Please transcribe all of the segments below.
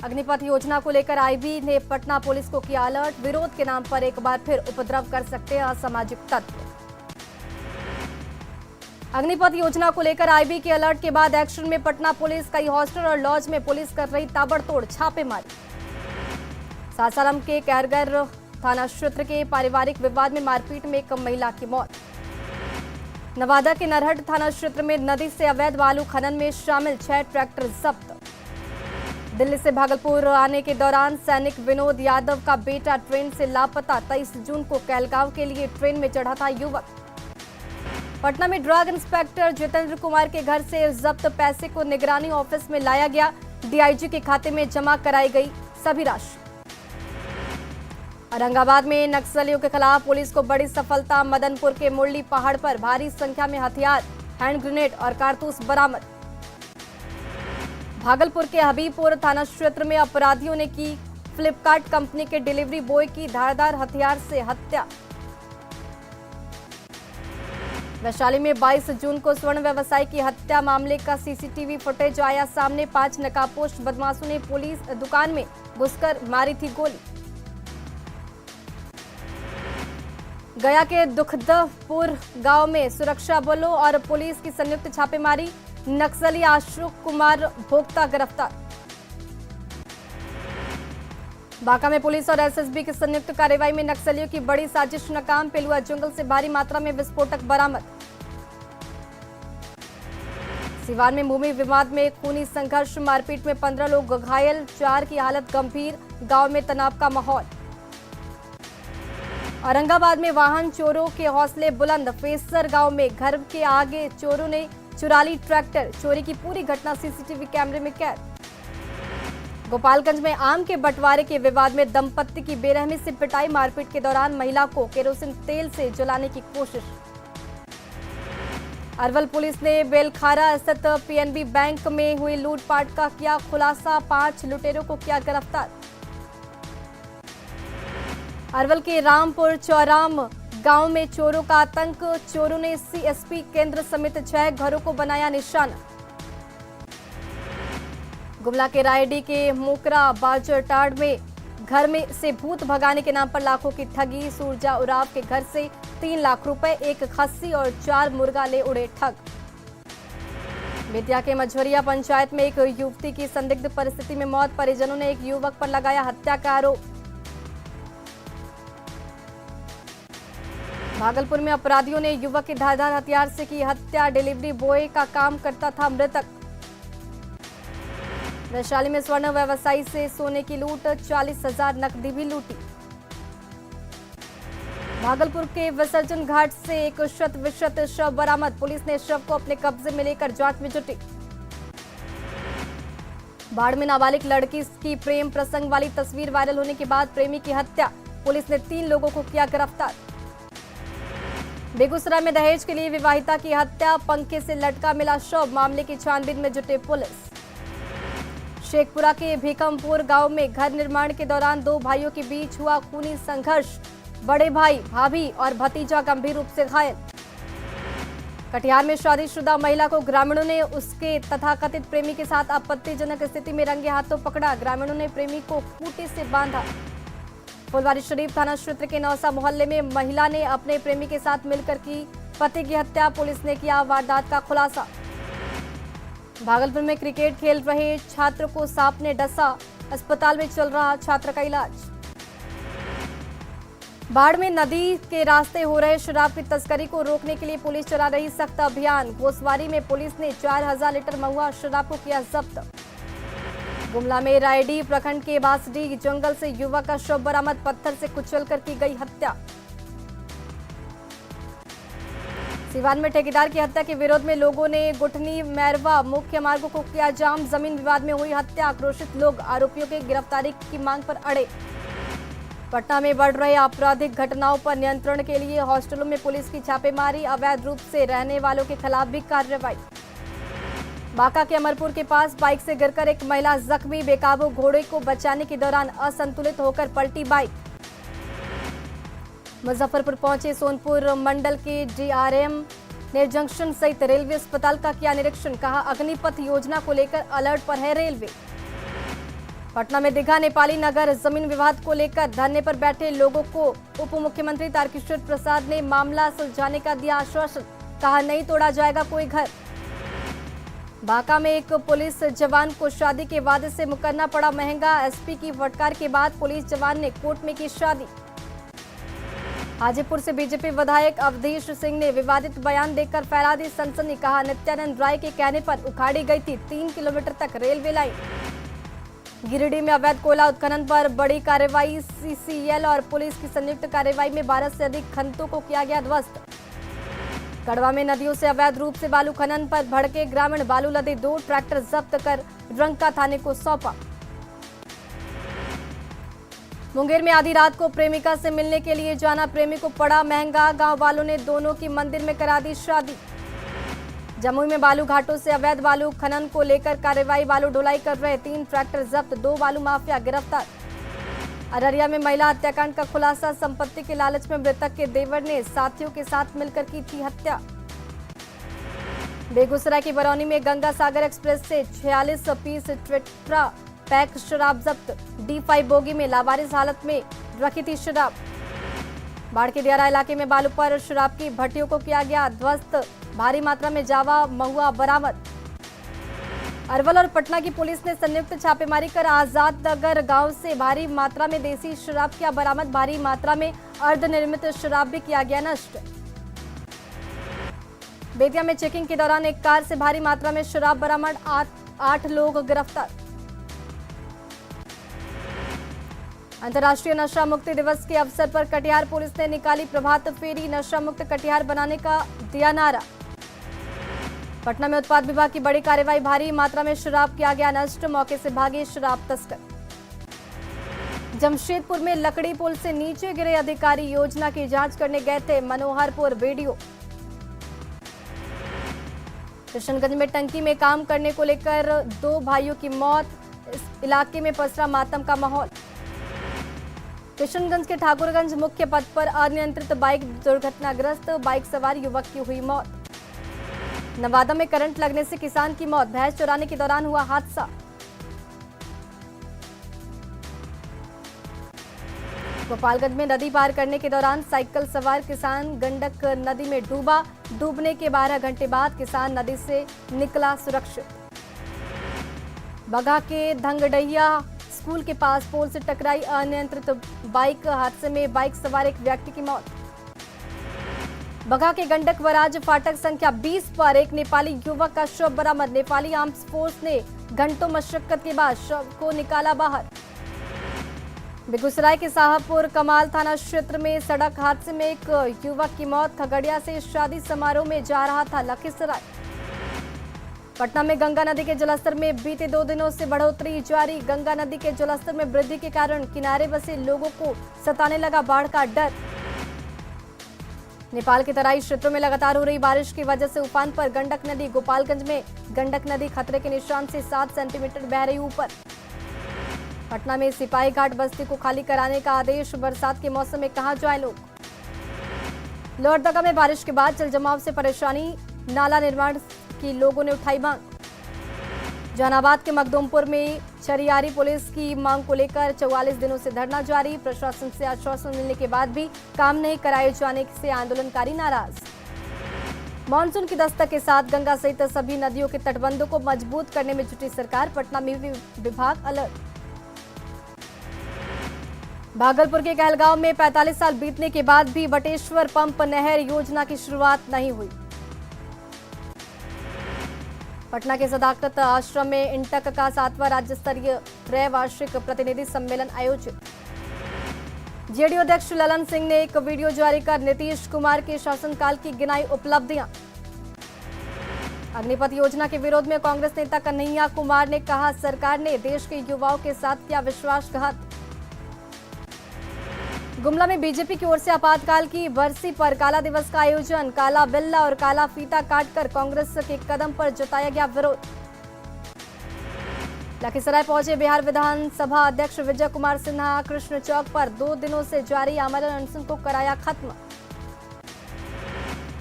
अग्निपथ योजना को लेकर आईबी ने पटना पुलिस को किया अलर्ट। विरोध के नाम पर एक बार फिर उपद्रव कर सकते हैं असामाजिक तत्व। अग्निपथ योजना को लेकर आईबी के अलर्ट के बाद एक्शन में पटना पुलिस। कई हॉस्टल और लॉज में पुलिस कर रही ताबड़तोड़ छापेमारी। सासाराम के कहरगर थाना क्षेत्र के पारिवारिक विवाद में मारपीट में एक महिला की मौत। नवादा के नरहट थाना क्षेत्र में नदी से अवैध बालू खनन में शामिल 6 ट्रैक्टर जब्त। दिल्ली से भागलपुर आने के दौरान सैनिक विनोद यादव का बेटा ट्रेन से लापता। 23 जून को कहलगांव के लिए ट्रेन में चढ़ा था युवक। पटना में ड्रग इंस्पेक्टर जितेंद्र कुमार के घर से जब्त पैसे को निगरानी ऑफिस में लाया गया। डीआईजी के खाते में जमा कराई गई सभी राशि। औरंगाबाद में नक्सलियों के खिलाफ पुलिस को बड़ी सफलता। मदनपुर के मुरली पहाड़ पर भारी संख्या में हथियार, हैंड ग्रेनेड और कारतूस बरामद। भागलपुर के हबीबपुर थाना क्षेत्र में अपराधियों ने की फ्लिपकार्ट कंपनी के डिलीवरी बॉय की धारदार हथियार से हत्या। वैशाली में 22 जून को स्वर्ण व्यवसायी की हत्या मामले का सीसीटीवी फुटेज आया सामने। 5 नकाबपोश बदमाशों ने पुलिस दुकान में घुसकर मारी थी गोली। गया के दुखदपुर गांव में सुरक्षा बलों और पुलिस की संयुक्त छापेमारी। नक्सली अशोक कुमार भोक्ता गिरफ्तार। बांका में पुलिस और एसएसबी की संयुक्त कार्रवाई में नक्सलियों की बड़ी साजिश नाकाम। पेलुआ जंगल से भारी मात्रा में विस्फोटक बरामद। सिवान में भूमि विवाद में खूनी संघर्ष, मारपीट में 15 लोग घायल, 4 की हालत गंभीर। गांव में तनाव का माहौल। औरंगाबाद में वाहन चोरों के हौसले बुलंद। फेसर गांव में घर के आगे चोरों ने चुरा ली ट्रैक्टर। चोरी की पूरी घटना सीसीटीवी कैमरे में कैद। गोपालगंज में आम के बंटवारे के विवाद में दंपत्ति की बेरहमी से पिटाई। मारपीट के दौरान महिला को केरोसिन तेल से जलाने की कोशिश। अरवल पुलिस ने बेलखारा स्थित पीएनबी बैंक में हुई लूटपाट का किया खुलासा। 5 लुटेरों को किया गिरफ्तार। अरवल के रामपुर चौराम गांव में चोरों का आतंक। चोरों ने सीएसपी केंद्र समेत 6 घरों को बनाया निशाना। गुमला के रायडी के मोकरा बाजरटाड़ में घर में से भूत भगाने के नाम पर लाखों की ठगी। सूरजा उराव के घर से 3 लाख रुपए, 1 खस्सी और 4 मुर्गा ले उड़े ठग। बेतिया के मझोरिया पंचायत में एक युवती की संदिग्ध परिस्थिति में मौत। परिजनों ने एक युवक पर लगाया हत्या का आरोप। भागलपुर में अपराधियों ने युवक की धारदार हथियार से की हत्या। डिलीवरी बॉय का काम करता था मृतक। वैशाली में स्वर्ण व्यवसायी से सोने की लूट, 40,000 नकदी भी लूटी। भागलपुर के विसर्जन घाट से एक शत शव बरामद। पुलिस ने शव को अपने कब्जे में लेकर जांच में जुटी। बाढ़ में नाबालिग लड़की की प्रेम प्रसंग वाली तस्वीर वायरल होने के बाद प्रेमी की हत्या। पुलिस ने 3 लोगों को किया गिरफ्तार। बेगूसराय में दहेज के लिए विवाहिता की हत्या, पंखे से लटका मिला शव। मामले की छानबीन में जुटे पुलिस। शेखपुरा के भीकमपुर गांव में घर निर्माण के दौरान 2 भाइयों के बीच हुआ खूनी संघर्ष। बड़े भाई, भाभी और भतीजा गंभीर रूप से घायल। कटिहार में शादीशुदा महिला को ग्रामीणों ने उसके तथाकथित प्रेमी के साथ आपत्तिजनक स्थिति में रंगे हाथों पकड़ा। ग्रामीणों ने प्रेमी को खूंटी से बांधा। फुलवारीशरीफ थाना क्षेत्र के नौसा मोहल्ले में महिला ने अपने प्रेमी के साथ मिलकर की पति की हत्या। पुलिस ने किया वारदात का खुलासा। भागलपुर में क्रिकेट खेल रहे छात्र को सांप ने डसा। अस्पताल में चल रहा छात्र का इलाज। बाढ़ में नदी के रास्ते हो रहे शराब की तस्करी को रोकने के लिए पुलिस चला रही सख्त अभियान। घोसवारी में पुलिस ने 4000 लीटर महुआ शराब को किया जब्त। गुमला में रायडी प्रखंड के बासडी जंगल से युवक का शव बरामद। पत्थर से कुचलकर की गई हत्या। सिवान में ठेकेदार की हत्या के विरोध में लोगों ने गुठनी मैरवा मुख्य मार्गों को किया जाम। जमीन विवाद में हुई हत्या। आक्रोशित लोग आरोपियों की गिरफ्तारी की मांग पर अड़े। पटना में बढ़ रहे आपराधिक घटनाओं पर नियंत्रण के लिए हॉस्टलों में पुलिस की छापेमारी। अवैध रूप से रहने वालों के खिलाफ भी कार्रवाई। बांका के अमरपुर के पास बाइक से गिरकर एक महिला जख्मी। बेकाबू घोड़े को बचाने के दौरान असंतुलित होकर पलटी बाइक। मुजफ्फरपुर पहुंचे सोनपुर मंडल के डीआरएम ने जंक्शन सहित रेलवे अस्पताल का किया निरीक्षण। कहा अग्निपथ योजना को लेकर अलर्ट पर है रेलवे। पटना में दीघा नेपाली नगर जमीन विवाद को लेकर धरने पर बैठे लोगों को उप मुख्यमंत्री तारकिशोर प्रसाद ने मामला सुलझाने का दिया आश्वासन। कहा नहीं तोड़ा जाएगा कोई घर। बांका में एक पुलिस जवान को शादी के वादे से मुकरना पड़ा महंगा। एसपी की फटकार के बाद पुलिस जवान ने कोर्ट में की शादी। हाजीपुर से बीजेपी विधायक अवधेश सिंह ने विवादित बयान देकर फैला दी सनसनी। कहा नित्यानंद राय के कहने पर उखाड़ी गई थी 3 किलोमीटर तक रेलवे लाइन। गिरिडीह में अवैध कोयला उत्खनन पर बड़ी कार्रवाई। सीसीएल और पुलिस की संयुक्त कार्रवाई में 12 से अधिक खननों को किया गया ध्वस्त। गढ़वा में नदियों से अवैध रूप से बालू खनन पर भड़के ग्रामीण। बालू लदे 2 ट्रैक्टर जब्त कर रंका थाने को सौंपा। मुंगेर में आधी रात को प्रेमिका से मिलने के लिए जाना प्रेमी को पड़ा महंगा। गांव वालों ने दोनों की मंदिर में करा दी शादी। जमुई में बालू घाटों से अवैध बालू खनन को लेकर कार्रवाई। बालू ढुलाई कर रहे 3 ट्रैक्टर जब्त। 2 बालू माफिया गिरफ्तार। अररिया में महिला हत्याकांड का खुलासा। संपत्ति के लालच में मृतक के देवर ने साथियों के साथ मिलकर की थी हत्या। बेगूसराय की बरौनी में गंगा सागर एक्सप्रेस से 46 पीस टेट्रा पैक शराब जब्त। D5 बोगी में लावारिस हालत में रखी थी शराब। बाढ़ के दियारा इलाके में बालू पर शराब की भट्टियों को किया गया ध्वस्त। भारी मात्रा में जावा महुआ बरामद। अरवल और पटना की पुलिस ने संयुक्त छापेमारी कर आजाद नगर गांव से भारी मात्रा में देसी शराब किया बरामद। भारी मात्रा में अर्धनिर्मित शराब भी किया गया नष्ट। बेतिया में चेकिंग के दौरान एक कार से भारी मात्रा में शराब बरामद। 8 लोग गिरफ्तार। अंतर्राष्ट्रीय नशा मुक्ति दिवस के अवसर पर कटिहार पुलिस ने निकाली प्रभात फेरी। नशा मुक्त कटिहार बनाने का दिया नारा। पटना में उत्पाद विभाग की बड़ी कार्रवाई। भारी मात्रा में शराब किया गया नष्ट। मौके से भागे शराब तस्कर। जमशेदपुर में लकड़ी पुल से नीचे गिरे अधिकारी योजना की जांच करने गए थे। मनोहरपुर वीडियो। किशनगंज में टंकी में काम करने को लेकर 2 भाइयों की मौत। इस इलाके में पसरा मातम का माहौल। किशनगंज के ठाकुरगंज मुख्य पथ पर अनियंत्रित बाइक दुर्घटनाग्रस्त। बाइक सवार युवक की हुई मौत। नवादा में करंट लगने से किसान की मौत। भैंस चराने के दौरान हुआ हादसा। गोपालगंज में नदी पार करने के दौरान साइकिल सवार किसान गंडक नदी में डूबा। डूबने के 12 घंटे बाद किसान नदी से निकला सुरक्षित। बगहा के धंगडैया स्कूल के पास पोल से टकराई अनियंत्रित बाइक। हादसे में बाइक सवार एक व्यक्ति की मौत। बगहा के गंडक बराज फाटक संख्या 20 पर एक नेपाली युवक का शव बरामद। नेपाली आर्म्स फोर्स ने घंटों मशक्कत के बाद शव को निकाला बाहर। बेगूसराय के साहबपुर कमाल थाना क्षेत्र में सड़क हादसे में एक युवक की मौत। खगड़िया से शादी समारोह में जा रहा था लखीसराय। पटना में गंगा नदी के जलस्तर में बीते 2 दिनों से बढ़ोतरी जारी। गंगा नदी के जलस्तर में वृद्धि के कारण किनारे बसे लोगों को सताने लगा बाढ़ का डर। नेपाल के तराई क्षेत्रों में लगातार हो रही बारिश की वजह से उफान पर गंडक नदी। गोपालगंज में गंडक नदी खतरे के निशान से 7 सेंटीमीटर बह रही ऊपर। पटना में सिपाही घाट बस्ती को खाली कराने का आदेश। बरसात के मौसम में कहां जाए लोग। लोहरदगा में बारिश के बाद जलजमाव से परेशानी। नाला निर्माण की लोगों ने उठाई मांग। जहानाबाद के मखदूमपुर में छरियारी पुलिस की मांग को लेकर 44 दिनों से धरना जारी। प्रशासन से आश्वासन मिलने के बाद भी काम नहीं कराए जाने से आंदोलनकारी नाराज। मानसून की दस्तक के साथ गंगा सहित सभी नदियों के तटबंधों को मजबूत करने में जुटी सरकार। पटना में विभाग अलर्ट। भागलपुर के कहलगांव में 45 साल बीतने के बाद भी बटेश्वर पंप नहर योजना की शुरुआत नहीं हुई। पटना के सदाकत आश्रम में इंटक का 7वां राज्य स्तरीय त्रैवार्षिक प्रतिनिधि सम्मेलन आयोजित। जेडीयू अध्यक्ष ललन सिंह ने एक वीडियो जारी कर नीतीश कुमार के शासनकाल की गिनाई उपलब्धियां। अग्निपथ योजना के विरोध में कांग्रेस नेता कन्हैया कुमार ने कहा सरकार ने देश के युवाओं के साथ किया विश्वासघात। गुमला में बीजेपी की ओर से आपातकाल की बरसी पर काला दिवस का आयोजन। काला बिल्ला और काला फीता काटकर कांग्रेस के कदम पर जताया गया विरोध। लखीसराय पहुंचे बिहार विधानसभा अध्यक्ष विजय कुमार सिन्हा। कृष्ण चौक पर 2 दिनों से जारी आमरण अनशन को कराया खत्म।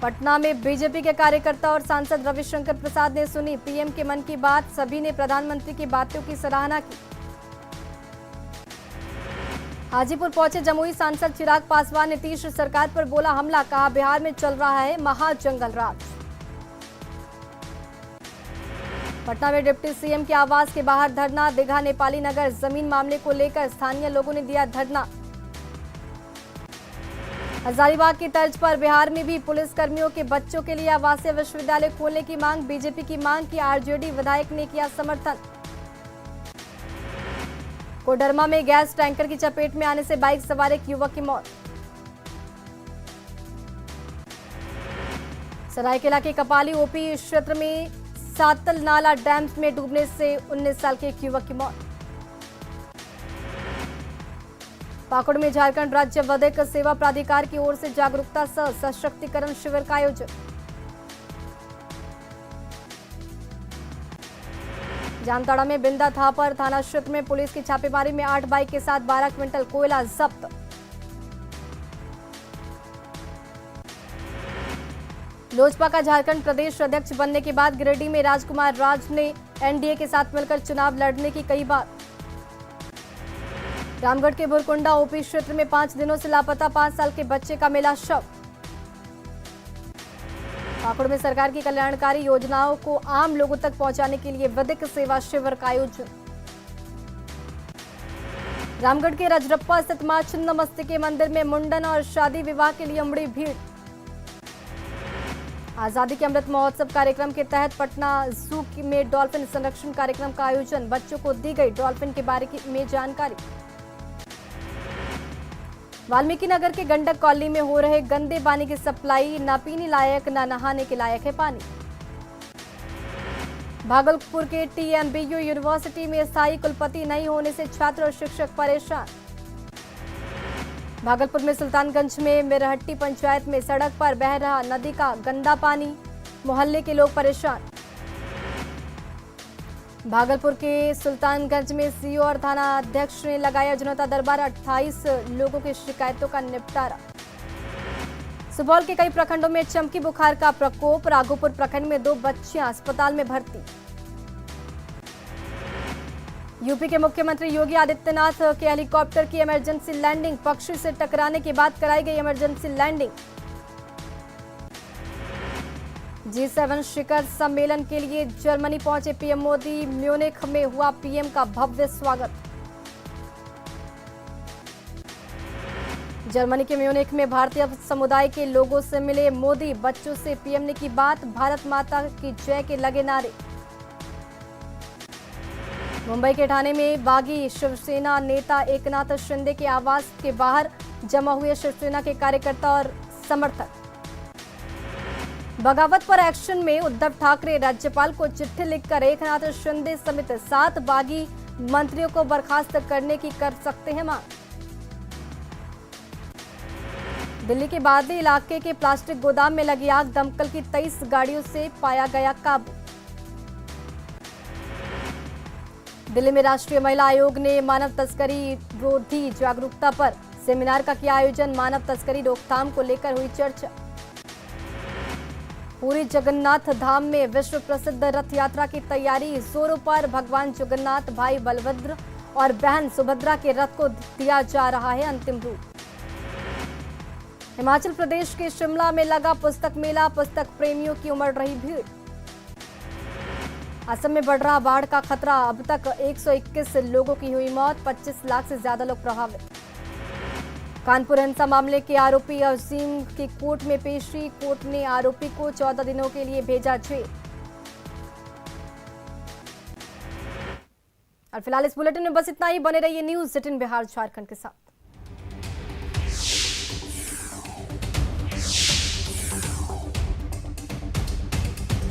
पटना में बीजेपी के कार्यकर्ता और सांसद रविशंकर प्रसाद ने सुनी पीएम के मन की बात। सभी ने प्रधानमंत्री की बातों की सराहना की। हाजीपुर पहुंचे जमुई सांसद चिराग पासवान। नीतीश सरकार पर बोला हमला, कहा बिहार में चल रहा है महाजंगल राज। पटना में डिप्टी सीएम के आवास के बाहर धरना। दीघा नेपाली नगर जमीन मामले को लेकर स्थानीय लोगों ने दिया धरना। हजारीबाग की तर्ज पर बिहार में भी पुलिस कर्मियों के बच्चों के लिए आवासीय विश्वविद्यालय खोलने की मांग। बीजेपी की मांग की आरजेडी विधायक ने किया समर्थन। कोडरमा में गैस टैंकर की चपेट में आने से बाइक सवार एक युवक की मौत। सरायकेला के कपाली ओपी क्षेत्र में सातल नाला डैम में डूबने से 19 साल के एक युवक की मौत। पाकुड़ में झारखंड राज्य विधिक सेवा प्राधिकार की ओर से जागरूकता सह सशक्तिकरण शिविर का आयोजन। जामताड़ा में बिंदा थापर थाना क्षेत्र में पुलिस की छापेमारी में 8 बाइक के साथ 12 क्विंटल कोयला जब्त। लोजपा का झारखंड प्रदेश अध्यक्ष बनने के बाद गिरिडीह में राजकुमार राज ने एनडीए के साथ मिलकर चुनाव लड़ने की कही बात। रामगढ़ के बुरकुंडा ओपी क्षेत्र में 5 दिनों से लापता 5 साल के बच्चे का मिला शव। पाकुड़ में सरकार की कल्याणकारी योजनाओं को आम लोगों तक पहुंचाने के लिए विधिक सेवा शिविर का आयोजन। रामगढ़ के रजरप्पा स्थित मां छिन्नमस्तिके मंदिर में मुंडन और शादी विवाह के लिए उमड़ी भीड़। आजादी के अमृत महोत्सव कार्यक्रम के तहत पटना जू में डॉल्फिन संरक्षण कार्यक्रम का आयोजन। बच्चों को दी गई डॉल्फिन के बारे में जानकारी। वाल्मीकि नगर के गंडक कॉलोनी में हो रहे गंदे पानी की सप्लाई, ना पीने लायक ना नहाने के लायक है पानी। भागलपुर के टीएमबीयू यूनिवर्सिटी में स्थायी कुलपति नहीं होने से छात्र और शिक्षक परेशान। भागलपुर में सुल्तानगंज में मिरहट्टी पंचायत में सड़क पर बह रहा नदी का गंदा पानी, मोहल्ले के लोग परेशान। भागलपुर के सुल्तानगंज में सीओ और थाना अध्यक्ष ने लगाया जनता दरबार। 28 लोगों की शिकायतों का निपटारा। सुपौल के कई प्रखंडों में चमकी बुखार का प्रकोप। राघोपुर प्रखंड में 2 बच्चियां अस्पताल में भर्ती। यूपी के मुख्यमंत्री योगी आदित्यनाथ के हेलीकॉप्टर की इमरजेंसी लैंडिंग। पक्षी से टकराने के बाद कराई गई इमरजेंसी लैंडिंग। G7 शिखर सम्मेलन के लिए जर्मनी पहुंचे पीएम मोदी। म्यूनिख में हुआ पीएम का भव्य स्वागत। जर्मनी के म्यूनिख में भारतीय समुदाय के लोगों से मिले मोदी। बच्चों से पीएम ने की बात। भारत माता की जय के लगे नारे। मुंबई के ठाणे में बागी शिवसेना नेता एकनाथ शिंदे के आवास के बाहर जमा हुए शिवसेना के कार्यकर्ता और समर्थक। बगावत पर एक्शन में उद्धव ठाकरे राज्यपाल को चिट्ठी लिखकर एकनाथ शिंदे समेत 7 बागी मंत्रियों को बर्खास्त करने की कर सकते हैं मांग। दिल्ली के बादली इलाके के प्लास्टिक गोदाम में लगी आग। दमकल की 23 गाड़ियों से पाया गया काबू। दिल्ली में राष्ट्रीय महिला आयोग ने मानव तस्करी विरोधी जागरूकता पर सेमिनार का किया आयोजन। मानव तस्करी रोकथाम को लेकर हुई चर्चा। पूरी जगन्नाथ धाम में विश्व प्रसिद्ध रथ यात्रा की तैयारी जोरों पर। भगवान जगन्नाथ, भाई बलभद्र और बहन सुभद्रा के रथ को दिया जा रहा है अंतिम रूप। हिमाचल प्रदेश के शिमला में लगा पुस्तक मेला। पुस्तक प्रेमियों की उमड़ रही भीड़। असम में बढ़ रहा बाढ़ का खतरा। अब तक 121 लोगों की हुई मौत। 25 लाख से ज्यादा लोग प्रभावित। कानपुर हिंसा मामले के आरोपी अजीम की कोर्ट में पेशी। कोर्ट ने आरोपी को 14 दिनों के लिए भेजा जेल। और फिलहाल इस बुलेटिन में बस इतना ही। बने रहिए न्यूज़ 18 बिहार झारखंड के साथ।